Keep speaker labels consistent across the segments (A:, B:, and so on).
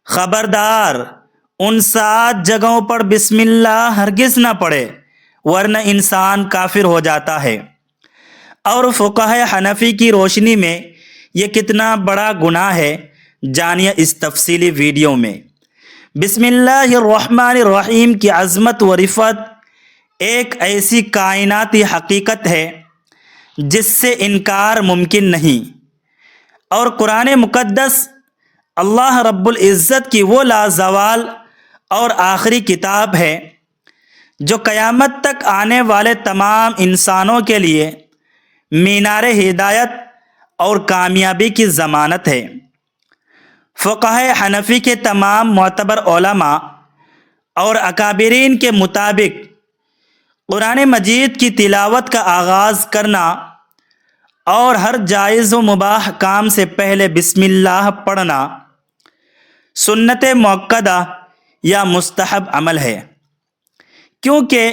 A: خبردار ان 7 جگہوں پر بسم اللہ ہرگز نہ پڑھے ورنہ انسان کافر ہو جاتا ہے۔ اور فقہ حنفی کی روشنی میں یہ کتنا بڑا گناہ ہے جانیے اس تفصیلی ویڈیو میں۔ بسم اللہ الرحمن الرحیم کی عظمت و رفعت ایک ایسی کائناتی حقیقت ہے جس سے انکار ممکن نہیں، اور قرآن مقدس اللہ رب العزت کی وہ لازوال اور آخری کتاب ہے جو قیامت تک آنے والے تمام انسانوں کے لیے مینار ہدایت اور کامیابی کی ضمانت ہے۔ فقہ حنفی کے تمام معتبر علماء اور اکابرین کے مطابق قرآن مجید کی تلاوت کا آغاز کرنا اور ہر جائز و مباح کام سے پہلے بسم اللہ پڑھنا سنت مؤکدہ یا مستحب عمل ہے، کیونکہ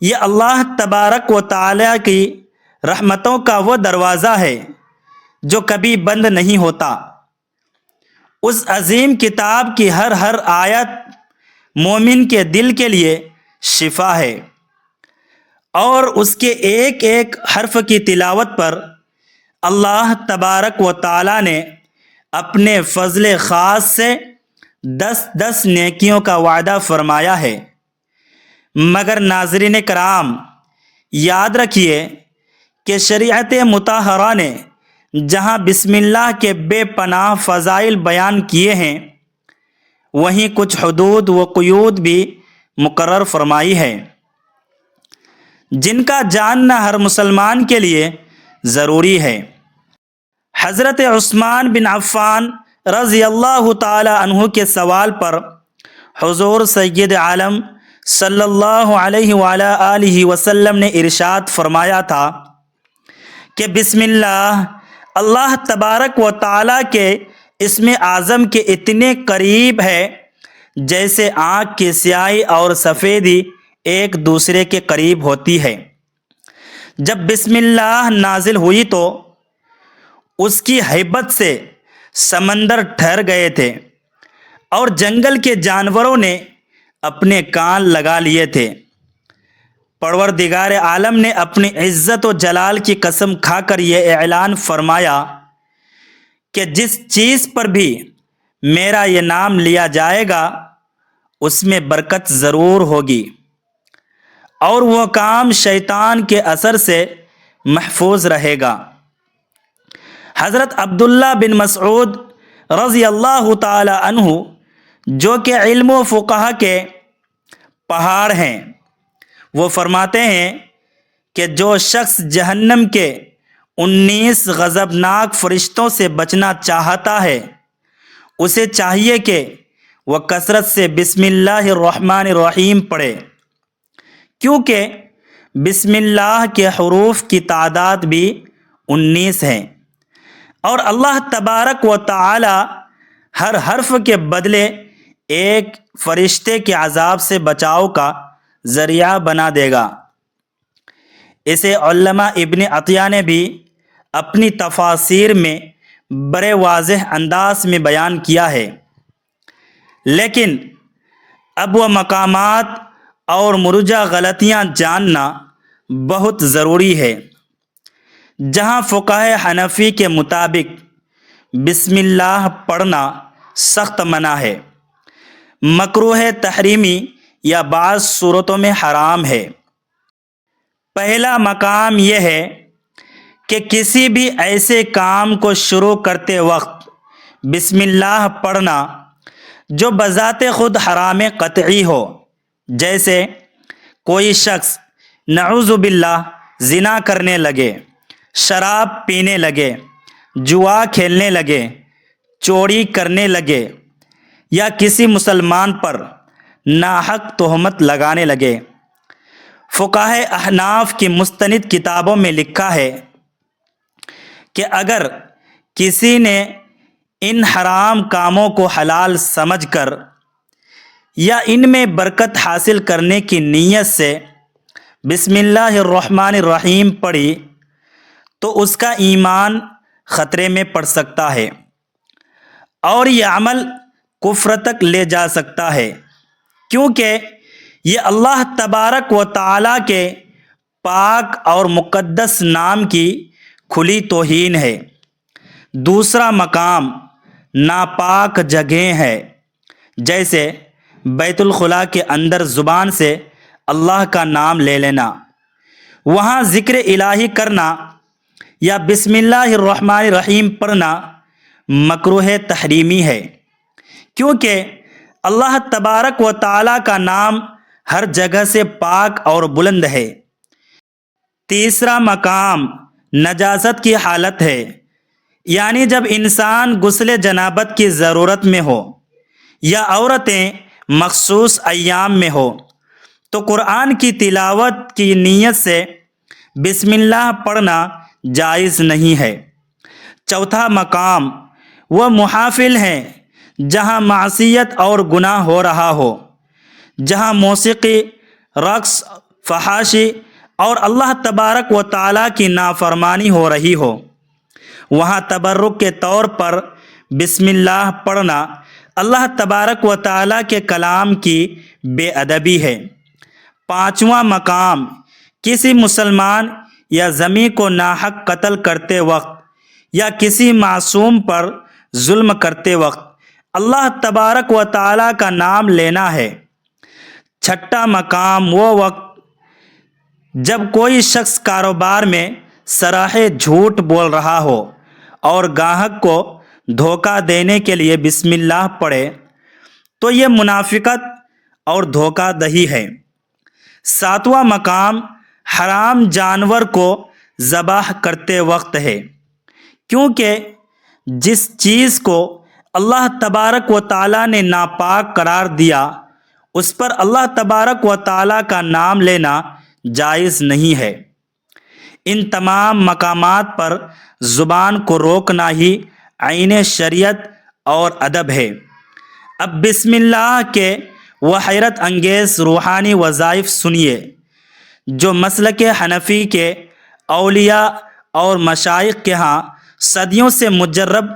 A: یہ اللہ تبارک و تعالی کی رحمتوں کا وہ دروازہ ہے جو کبھی بند نہیں ہوتا۔ اس عظیم کتاب کی ہر آیت مومن کے دل کے لیے شفا ہے، اور اس کے ایک ایک حرف کی تلاوت پر اللہ تبارک و تعالی نے اپنے فضل خاص سے 10 نیکیوں کا وعدہ فرمایا ہے۔ مگر ناظرین کرام، یاد رکھیے کہ شریعت مطہرہ نے جہاں بسم اللہ کے بے پناہ فضائل بیان کیے ہیں، وہیں کچھ حدود و قیود بھی مقرر فرمائی ہے جن کا جاننا ہر مسلمان کے لیے ضروری ہے۔ حضرت عثمان بن عفان رضی اللہ تعالی عنہ کے سوال پر حضور سید عالم صلی اللہ علیہ وآلہ آلہ وسلم نے ارشاد فرمایا تھا کہ بسم اللہ اللہ تبارک و تعالی کے اسم اعظم کے اتنے قریب ہے جیسے آنکھ کی سیاہی اور سفیدی ایک دوسرے کے قریب ہوتی ہے۔ جب بسم اللہ نازل ہوئی تو اس کی ہیبت سے سمندر ٹھہر گئے تھے اور جنگل کے جانوروں نے اپنے کان لگا لیے تھے۔ پروردگار عالم نے اپنی عزت و جلال کی قسم کھا کر یہ اعلان فرمایا کہ جس چیز پر بھی میرا یہ نام لیا جائے گا اس میں برکت ضرور ہوگی، اور وہ کام شیطان کے اثر سے محفوظ رہے گا۔ حضرت عبداللہ بن مسعود رضی اللہ تعالی عنہ جو کہ علم و فقہ کے پہاڑ ہیں، وہ فرماتے ہیں کہ جو شخص جہنم کے 19 غضبناک فرشتوں سے بچنا چاہتا ہے اسے چاہیے کہ وہ کثرت سے بسم اللہ الرحمن الرحیم پڑھے، کیونکہ بسم اللہ کے حروف کی تعداد بھی 19 ہیں، اور اللہ تبارک و تعالی ہر حرف کے بدلے ایک فرشتے کے عذاب سے بچاؤ کا ذریعہ بنا دے گا۔ اسے علامہ ابن عطیہ نے بھی اپنی تفاسیر میں بڑے واضح انداز میں بیان کیا ہے، لیکن اب وہ مقامات اور مرجع غلطیاں جاننا بہت ضروری ہے۔ جہاں فقہ حنفی کے مطابق بسم اللہ پڑھنا سخت منع ہے، مکروہ تحریمی یا بعض صورتوں میں حرام ہے۔ پہلا مقام یہ ہے کہ کسی بھی ایسے کام کو شروع کرتے وقت بسم اللہ پڑھنا جو بذات خود حرام قطعی ہو، جیسے کوئی شخص نعوذ باللہ زنا کرنے لگے، شراب پینے لگے، جوا کھیلنے لگے، چوری کرنے لگے، یا کسی مسلمان پر ناحق تہمت لگانے لگے۔ فقہ احناف کی مستند کتابوں میں لکھا ہے کہ اگر کسی نے ان حرام کاموں کو حلال سمجھ کر یا ان میں برکت حاصل کرنے کی نیت سے بسم اللہ الرحمن الرحیم پڑھی تو اس کا ایمان خطرے میں پڑ سکتا ہے، اور یہ عمل کفر تک لے جا سکتا ہے، کیونکہ یہ اللہ تبارک و تعالیٰ کے پاک اور مقدس نام کی کھلی توہین ہے۔ دوسرا مقام ناپاک جگہیں ہے، جیسے بیت الخلاء کے اندر زبان سے اللہ کا نام لے لینا، وہاں ذکر الہی کرنا یا بسم اللہ الرحمن الرحیم پڑھنا مکروہ تحریمی ہے، کیونکہ اللہ تبارک و تعالیٰ کا نام ہر جگہ سے پاک اور بلند ہے۔ تیسرا مقام نجاست کی حالت ہے، یعنی جب انسان غسل جنابت کی ضرورت میں ہو یا عورتیں مخصوص ایام میں ہو تو قرآن کی تلاوت کی نیت سے بسم اللہ پڑھنا جائز نہیں ہے۔ چوتھا مقام وہ محافل ہیں جہاں معصیت اور گناہ ہو رہا ہو، جہاں موسیقی، رقص، فحاشی اور اللہ تبارک و تعالیٰ کی نافرمانی ہو رہی ہو، وہاں تبرک کے طور پر بسم اللہ پڑھنا اللہ تبارک و تعالیٰ کے کلام کی بے ادبی ہے۔ پانچواں مقام کسی مسلمان یا ذمی کو ناحق قتل کرتے وقت یا کسی معصوم پر ظلم کرتے وقت اللہ تبارک و تعالیٰ کا نام لینا ہے۔ چھٹا مقام وہ وقت جب کوئی شخص کاروبار میں سراحِ جھوٹ بول رہا ہو اور گاہک کو دھوکہ دینے کے لیے بسم اللہ پڑھے تو یہ منافقت اور دھوکہ دہی ہے۔ ساتواں مقام حرام جانور کو ذبح کرتے وقت ہے، کیونکہ جس چیز کو اللہ تبارک و تعالیٰ نے ناپاک قرار دیا اس پر اللہ تبارک و تعالیٰ کا نام لینا جائز نہیں ہے۔ ان تمام مقامات پر زبان کو روکنا ہی عین شریعت اور ادب ہے۔ اب بسم اللہ کے وہ حیرت انگیز روحانی وظائف سنیے جو مسلک حنفی کے اولیاء اور مشائخ کے ہاں صدیوں سے مجرب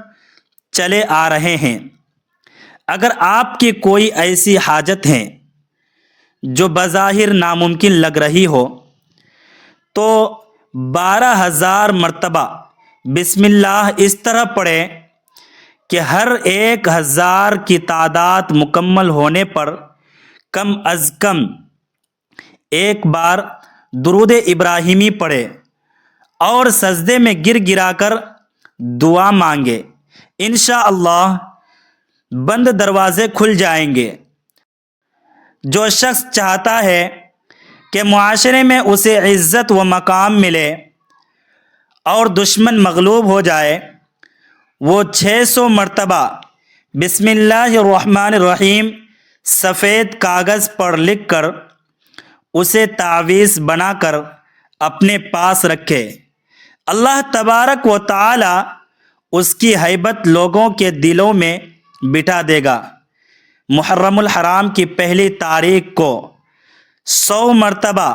A: چلے آ رہے ہیں۔ اگر آپ کی کوئی ایسی حاجت ہے جو بظاہر ناممکن لگ رہی ہو تو 12,000 مرتبہ بسم اللہ اس طرح پڑھیں کہ ہر 1,000 کی تعداد مکمل ہونے پر کم از کم ایک بار درود ابراہیمی پڑھے اور سجدے میں گر گرا کر دعا مانگے، انشاءاللہ بند دروازے کھل جائیں گے۔ جو شخص چاہتا ہے کہ معاشرے میں اسے عزت و مقام ملے اور دشمن مغلوب ہو جائے، وہ 600 مرتبہ بسم اللہ الرحمن الرحیم سفید کاغذ پر لکھ کر اسے تعویذ بنا کر اپنے پاس رکھے۔ اللہ تبارک و تعالی اس کی ہیبت لوگوں کے دلوں میں بٹھا دے گا۔ محرم الحرام کی پہلی تاریخ کو 100 مرتبہ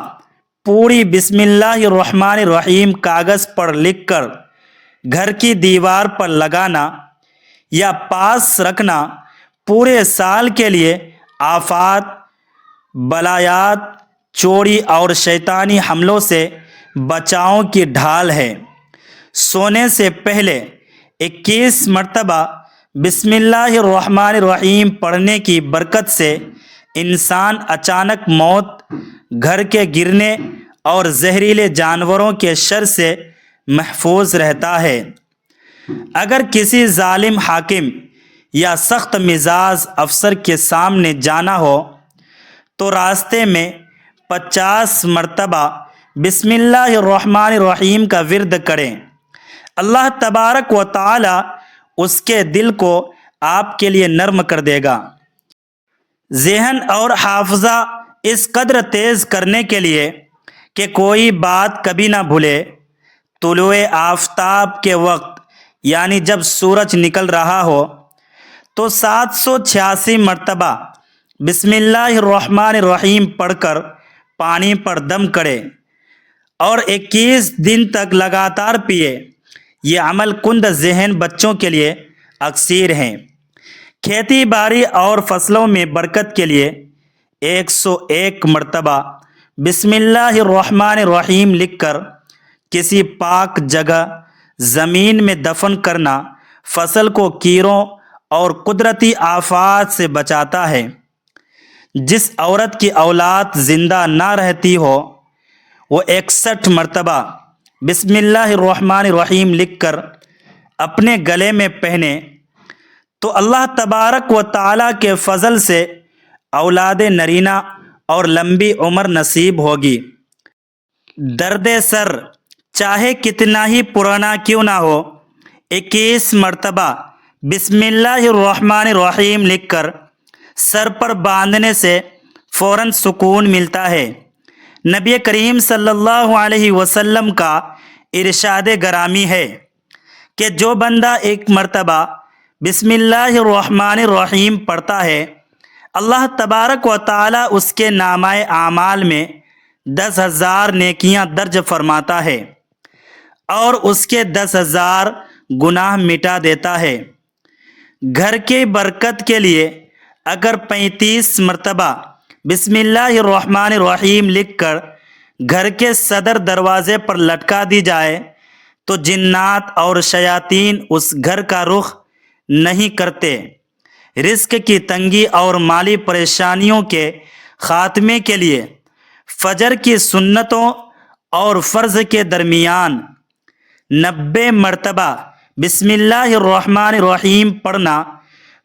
A: پوری بسم اللہ الرحمن الرحیم کاغذ پر لکھ کر گھر کی دیوار پر لگانا یا پاس رکھنا پورے سال کے لیے آفات، بلایات، چوری اور شیطانی حملوں سے بچاؤ کی ڈھال ہے۔ سونے سے پہلے 21 مرتبہ بسم اللہ الرحمن الرحیم پڑھنے کی برکت سے انسان اچانک موت، گھر کے گرنے اور زہریلے جانوروں کے شر سے محفوظ رہتا ہے۔ اگر کسی ظالم حاکم یا سخت مزاج افسر کے سامنے جانا ہو تو راستے میں 50 مرتبہ بسم اللہ الرحمن الرحیم کا ورد کریں۔ اللہ تبارک و تعالی اس کے دل کو آپ کے لیے نرم کر دے گا۔ ذہن اور حافظہ اس قدر تیز کرنے کے لیے کہ کوئی بات کبھی نہ بھولے، طلوع آفتاب کے وقت یعنی جب سورج نکل رہا ہو تو 786 مرتبہ بسم اللہ الرحمن الرحیم پڑھ کر پانی پر دم کرے اور 21 دن تک لگاتار پیے۔ یہ عمل کند ذہن بچوں کے لیے اکثیر ہیں۔ کھیتی باڑی اور فصلوں میں برکت کے لیے 101 مرتبہ بسم اللہ الرحمن الرحیم لکھ کر کسی پاک جگہ زمین میں دفن کرنا فصل کو کیڑوں اور قدرتی آفات سے بچاتا ہے۔ جس عورت کی اولاد زندہ نہ رہتی ہو وہ 61 مرتبہ بسم اللہ الرحمن الرحیم لکھ کر اپنے گلے میں پہنے تو اللہ تبارک و تعالیٰ کے فضل سے اولاد نرینہ اور لمبی عمر نصیب ہوگی۔ درد سر چاہے کتنا ہی پرانا کیوں نہ ہو 21 مرتبہ بسم اللہ الرحمن الرحیم لکھ کر سر پر باندھنے سے فوراً سکون ملتا ہے۔ نبی کریم صلی اللہ علیہ وسلم کا ارشاد گرامی ہے کہ جو بندہ ایک مرتبہ بسم اللہ الرحمن الرحیم پڑھتا ہے اللہ تبارک و تعالی اس کے نامہ اعمال میں 10,000 نیکیاں درج فرماتا ہے اور اس کے 10,000 گناہ مٹا دیتا ہے۔ گھر کی برکت کے لیے اگر 35 مرتبہ بسم اللہ الرحمن الرحیم لکھ کر گھر کے صدر دروازے پر لٹکا دی جائے تو جنات اور شیاطین اس گھر کا رخ نہیں کرتے۔ رزق کی تنگی اور مالی پریشانیوں کے خاتمے کے لیے فجر کی سنتوں اور فرض کے درمیان 90 مرتبہ بسم اللہ الرحمن الرحیم پڑھنا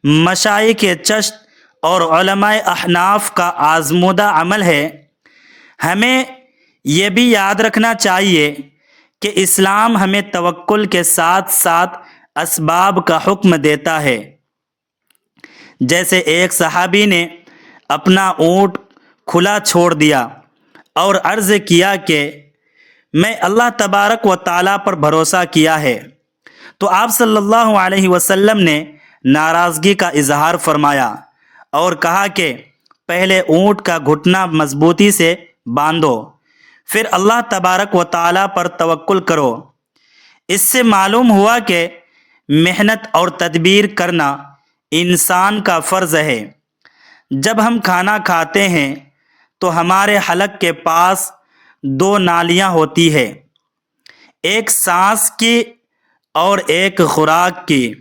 A: مشائخ چشت اور علماء احناف کا آزمودہ عمل ہے۔ ہمیں یہ بھی یاد رکھنا چاہیے کہ اسلام ہمیں توکل کے ساتھ ساتھ اسباب کا حکم دیتا ہے۔ جیسے ایک صحابی نے اپنا اونٹ کھلا چھوڑ دیا اور عرض کیا کہ میں اللہ تبارک و تعالیٰ پر بھروسہ کیا ہے، تو آپ صلی اللہ علیہ وسلم نے ناراضگی کا اظہار فرمایا اور کہا کہ پہلے اونٹ کا گھٹنا مضبوطی سے باندھو پھر اللہ تبارک و تعالیٰ پر توکل کرو۔ اس سے معلوم ہوا کہ محنت اور تدبیر کرنا انسان کا فرض ہے۔ جب ہم کھانا کھاتے ہیں تو ہمارے حلق کے پاس 2 نالیاں ہوتی ہے، ایک سانس کی اور ایک خوراک کی۔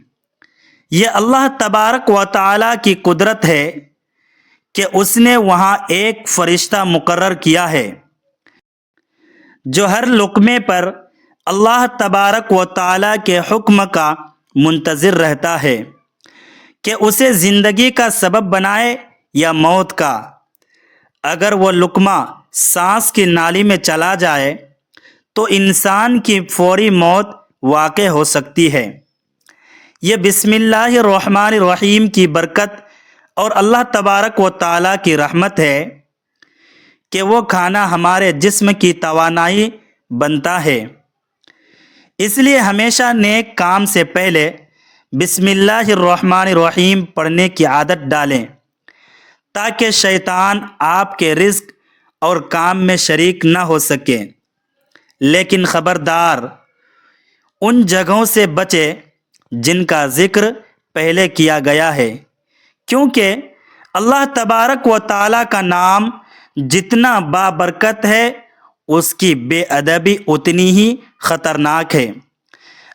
A: یہ اللہ تبارک و تعالیٰ کی قدرت ہے کہ اس نے وہاں ایک فرشتہ مقرر کیا ہے جو ہر لقمے پر اللہ تبارک و تعالیٰ کے حکم کا منتظر رہتا ہے کہ اسے زندگی کا سبب بنائے یا موت کا۔ اگر وہ لقمہ سانس کی نالی میں چلا جائے تو انسان کی فوری موت واقع ہو سکتی ہے۔ یہ بسم اللہ الرحمن الرحیم کی برکت اور اللہ تبارک و تعالیٰ کی رحمت ہے کہ وہ کھانا ہمارے جسم کی توانائی بنتا ہے۔ اس لیے ہمیشہ نیک کام سے پہلے بسم اللہ الرحمن الرحیم پڑھنے کی عادت ڈالیں تاکہ شیطان آپ کے رزق اور کام میں شریک نہ ہو سکے۔ لیکن خبردار ان جگہوں سے بچے جن کا ذکر پہلے کیا گیا ہے، کیونکہ اللہ تبارک و تعالیٰ کا نام جتنا بابرکت ہے اس کی بے ادبی اتنی ہی خطرناک ہے۔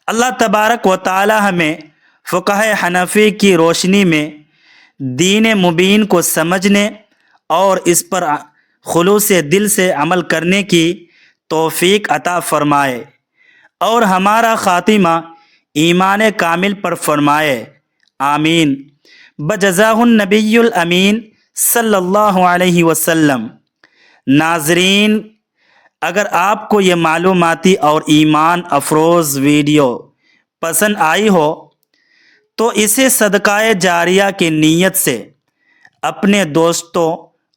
A: اللہ تبارک و تعالیٰ ہمیں فقہ حنفی کی روشنی میں دین مبین کو سمجھنے اور اس پر خلوص دل سے عمل کرنے کی توفیق عطا فرمائے اور ہمارا خاتمہ ایمان کامل پر فرمائے، آمین۔ بجزاہ النبی الامین صلی اللہ علیہ وسلم۔ ناظرین، اگر آپ کو یہ معلوماتی اور ایمان افروز ویڈیو پسند آئی ہو تو اسے صدقہ جاریہ کی نیت سے اپنے دوستوں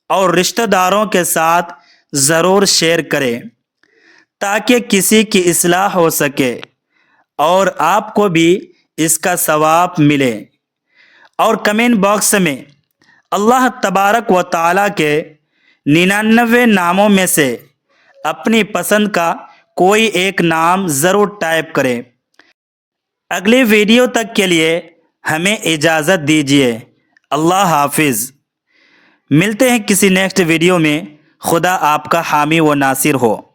A: اور رشتہ داروں کے ساتھ ضرور شیئر کریں تاکہ کسی کی اصلاح ہو سکے اور آپ کو بھی اس کا ثواب ملے۔ اور کمنٹ باکس میں اللہ تبارک و تعالیٰ کے 99 ناموں میں سے اپنی پسند کا کوئی ایک نام ضرور ٹائپ کریں۔ اگلی ویڈیو تک کے لیے ہمیں اجازت دیجیے۔ اللہ حافظ۔ ملتے ہیں کسی نیکسٹ ویڈیو میں۔ خدا آپ کا حامی و ناصر ہو۔